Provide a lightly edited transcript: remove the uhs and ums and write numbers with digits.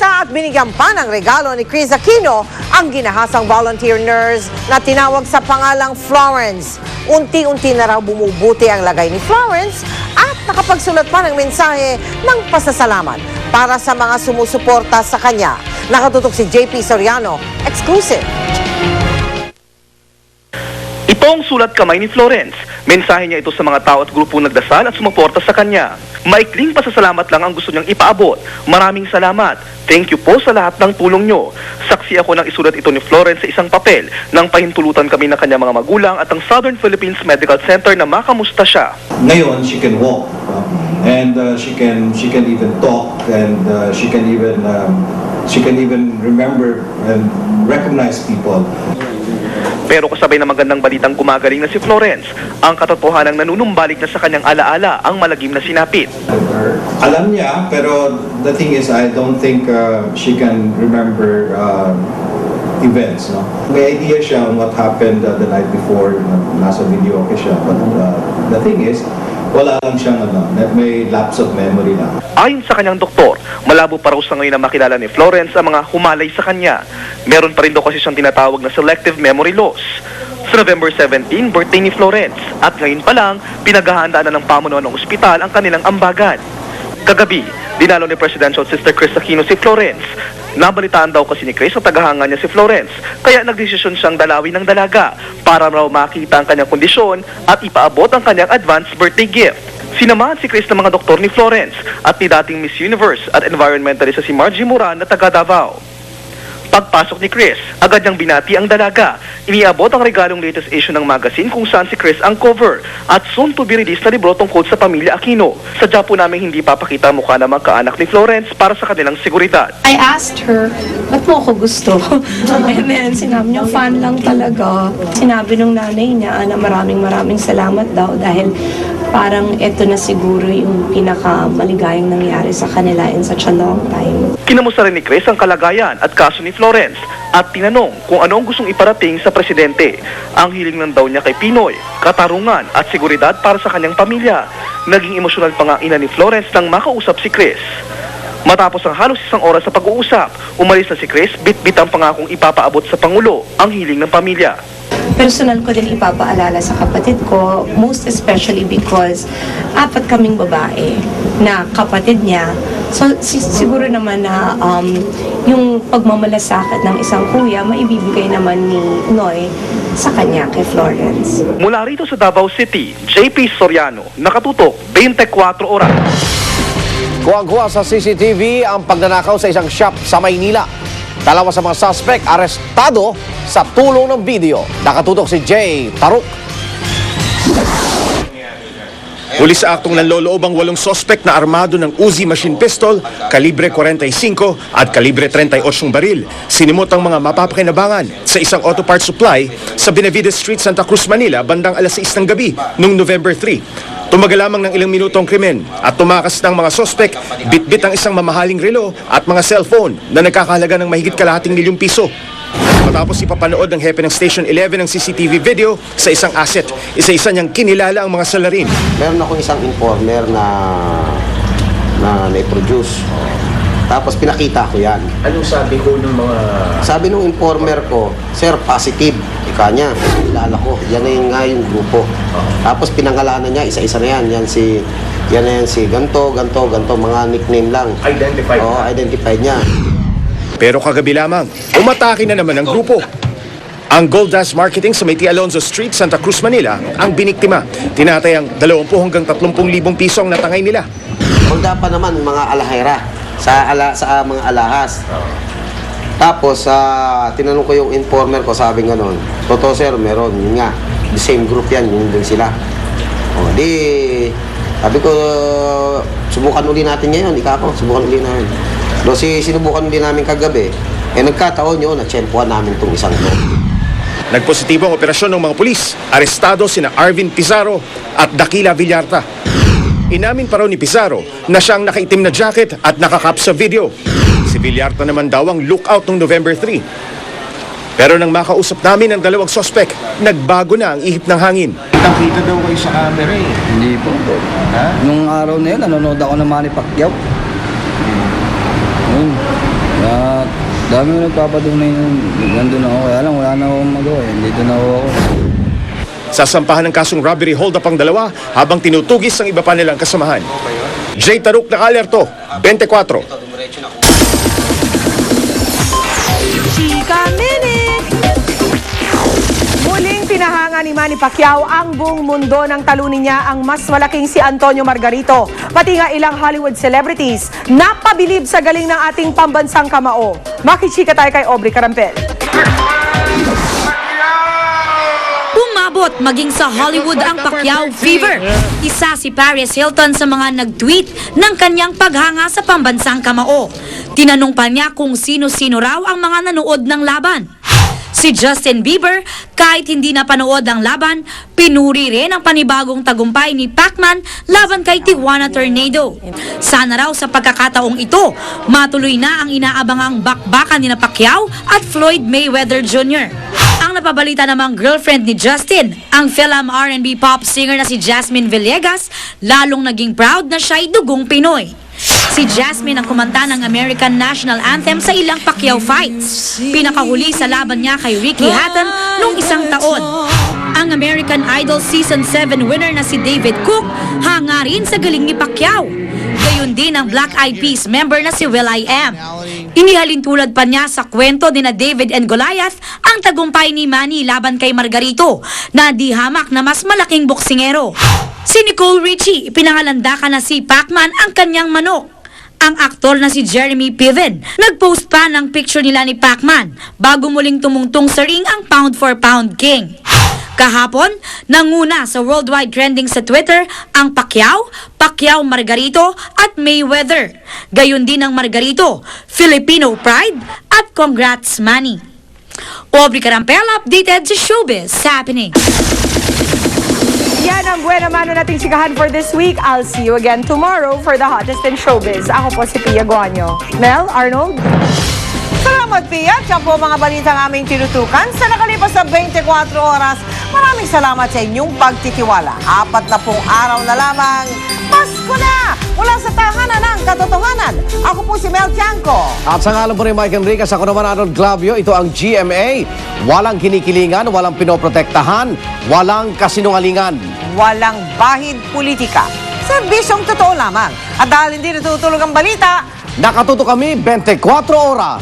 Binalita at binigyan pa ng regalo ni Chris Aquino ang ginahasang volunteer nurse na tinawag sa pangalang Florence. Unti-unti na raw bumubuti ang lagay ni Florence at nakapagsulat pa ng mensahe ng pasasalamat para sa mga sumusuporta sa kanya. Nakatutok si JP Soriano, exclusive. Ito ang sulat kamay ni Florence. Mensahe niya ito sa mga tao at grupong nagdasal at sumuporta sa kanya. Maikling pasasalamat lang ang gusto niyang ipaabot. Maraming salamat. Thank you po sa lahat ng tulong niyo. Saksi ako nang isulat ito ni Florence sa isang papel nang pahintulutan kami ng kanyang mga magulang at ang Southern Philippines Medical Center na makamusta siya. Ngayon, she can walk, and she can even talk, and she can even remember and recognize people. Pero kasabay ng magandang balitang gumagaling na si Florence, ang katotohanang nanunumbalik na sa kanyang alaala ang malagim na sinapit. Alam niya, pero the thing is, I don't think she can remember events. No? May idea siya on what happened the night before, nasa video siya. But the thing is, wala lang siyang may lapse of memory lang. Ayon sa kanyang doktor, malabo pa raw sa ngayon na makilala ni Florence ang mga humalay sa kanya. Meron pa rin daw kasi siyang tinatawag na selective memory loss. Sa November 17, birthday ni Florence at ngayon pa lang, pinaghahandaan na ng pamunuan ng ospital ang kanilang ambagan. Kagabi, dinalo ni Presidential Sister Chris Aquino si Florence. Nabalitaan daw kasi ni Chris sa tagahanga niya si Florence, kaya nagdesisyon siyang dalawin ng dalaga para raw makita ang kanyang kondisyon at ipaabot ang kanyang advance birthday gift. Sinamahan si Chris ng mga doktor ni Florence at ni dating Miss Universe at environmentalist si Margie Moran na taga Davao. Pagpasok ni Chris, agad niyang binati ang dalaga. Iniabot ang regalong latest issue ng magazine kung saan si Chris ang cover at soon to be released na libro tungkol sa pamilya Aquino. Sadya po namin hindi papakita mukha ng magkaanak ni Florence para sa kanilang seguridad. I asked her, ba't mo ako gusto? And then sinabi niya, fan lang talaga. Sinabi nung nanay niya na maraming salamat daw dahil parang ito na siguro yung pinakamaligayang nangyari sa kanila in such a long time. Kinamusta rin ni Chris ang kalagayan at kaso ni Florence at tinanong kung ano ang gustong iparating sa presidente. Ang hiling lang daw niya kay Pinoy, katarungan at seguridad para sa kanyang pamilya. Naging emosyonal pa nga ina ni Florence nang makausap si Chris. Matapos ang halos isang oras sa pag-uusap, umalis na si Chris, bit-bit ang pangakong ipapaabot sa Pangulo ang hiling ng pamilya. Personal ko din ipapaalala sa kapatid ko, most especially because apat kaming babae na kapatid niya. So siguro naman na yung pagmamalasakit ng isang kuya, maibibigay naman ni Noy sa kanya kay Florence. Mula rito sa Davao City, JP Soriano, nakatutok 24 oras. Kuwang-kuwa sa CCTV ang pagnanakaw sa isang shop sa Maynila. Dalawa sa mga suspect arestado sa tulong ng video. Nakatutok si Jay Taruk. Huli sa aktong nanloloob ang 8 suspect na armado ng Uzi machine pistol, kalibre 45 at kalibre 38 baril. Sinimot ang mga mapapakinabangan sa isang auto parts supply sa Benavides Street, Santa Cruz, Manila bandang alas 6 ng gabi noong November 3. Tumagal lamang ng ilang minuto ang krimen at tumakas ng mga sospek, bit-bit ang isang mamahaling relo at mga cellphone na nagkakahalaga ng mahigit kalahating milyong piso. Matapos ipapanood ng hepe ng Station 11 ng CCTV video sa isang asset, isa-isa niyang kinilala ang mga salarin. Meron akong isang informer na na-produce. Tapos pinakita ko yan. Anong sabi ko ng mga... Sabi nung informer ko, sir, positive. Ika niya, kilala ko. Yan na yung grupo. Tapos pinangalanan niya, isa-isa na yan. Yan na yan si ganto, mga nickname lang. Identified? Oo, identified niya. Pero kagabi lamang, umatake na naman ang grupo. Ang Goldas Marketing sa May T. Alonzo Street, Santa Cruz, Manila, ang biniktima. Tinatayang 20 hanggang 30,000 piso ang natangay nila. Holda pa naman mga alahera sa mga alahas. Tapos tinanong ko yung informer ko, sabi gano'n, totoo sir, meron, yun nga, the same group yan, yun din sila. O di, sabi ko, subukan uli natin ngayon, subukan uli namin. So sinubukan uli namin kagabi, nagkataon yun, natsyempohan namin itong isang to. Nagpositibo ang operasyon ng mga pulis. Arestado sina Arvin Pizarro at Dakila Villarta. Inamin pa raw ni Pizarro na siya ang nakaitim na jacket at nakakap sa video. Si Villarta naman daw ang lookout noong November 3. Pero nang makausap namin ang dalawang suspect, nagbago na ang ihip ng hangin. Nakita daw kayo sa camera eh. Hindi po. Ha? Nung araw na yun, nanonood ako ng Manny Pacquiao. Yun. Kaya dami ko nagpapatunay na nandun ako. Kaya lang wala na akong magawa eh. Dito na ako. Sasampahan ng kasong robbery hold-up ang dalawa habang tinutugis ang iba pa nilang kasamahan. Jay Taruk na alerto, 24. Chika Minute! Muling pinahanga ni Manny Pacquiao ang buong mundo nang talunin niya ang mas malaking si Antonio Margarito. Pati nga ilang Hollywood celebrities napabilib sa galing ng ating pambansang kamao. Makichika tayo kay Aubrey Carampel. Umabot maging sa Hollywood ang Pacquiao fever. Isa si Paris Hilton sa mga nag-tweet ng kanyang paghanga sa pambansang kamao. Tinanong pa niya kung sino-sino raw ang mga nanood ng laban. Si Justin Bieber, kahit hindi napanood ang laban, pinuri rin ang panibagong tagumpay ni Pacman laban kay Tijuana Tornado. Sana raw sa pagkakataong ito, matuloy na ang inaabangang bakbakan ni Pacquiao at Floyd Mayweather Jr. Ang napabalita namang girlfriend ni Justin, ang film R&B pop singer na si Jasmine Villegas, lalong naging proud na siya'y dugong Pinoy. Si Jasmine ang kumanta ng American National Anthem sa ilang Pacquiao fights. Pinakahuli sa laban niya kay Ricky Hatton noong isang taon. Ang American Idol Season 7 winner na si David Cook, hanga rin sa galing ni Pacquiao. Gayon din ang Black Eyed Peas member na si will.i.am. Inihalin tulad pa niya sa kwento ni na David and Goliath ang tagumpay ni Manny laban kay Margarito na di hamak na mas malaking boksingero. Si Nicole Richie, ipinangalandakan na si Pacman ang kanyang manok. Ang aktor na si Jeremy Piven, nagpost pa ng picture nila ni Pacman bago muling tumungtong sa ring ang pound for pound king. Kahapon, nanguna sa worldwide trending sa Twitter ang Pacquiao, Pacquiao Margarito at Mayweather. Gayon din ang Margarito, Filipino pride at congrats Manny. Aubrey Carampel, updated sa Showbiz Happening. Yan ang buena mano nating chikahan for this week. I'll see you again tomorrow for the hottest in showbiz. Ako po si Pia Guanyo. Mel, Arnold? Salamat, Pia. Siya po mga balitang aming tinutukan sa nakalipas na 24 oras. Maraming salamat sa inyong pagtitiwala. 40 araw na lamang. Pasko na! Mula sa tahanan ng katotohanan. Ako po si Mel Tiangco. At sa ngalan po ni Mike Enriquez, ako naman Arnold Glavio, ito ang GMA. Walang kinikilingan, walang pinoprotektahan, walang kasinungalingan. Walang bahid politika. Serbisyong totoo lamang. At dahil hindi natutulog ang balita, Nakatuto kami 24 oras.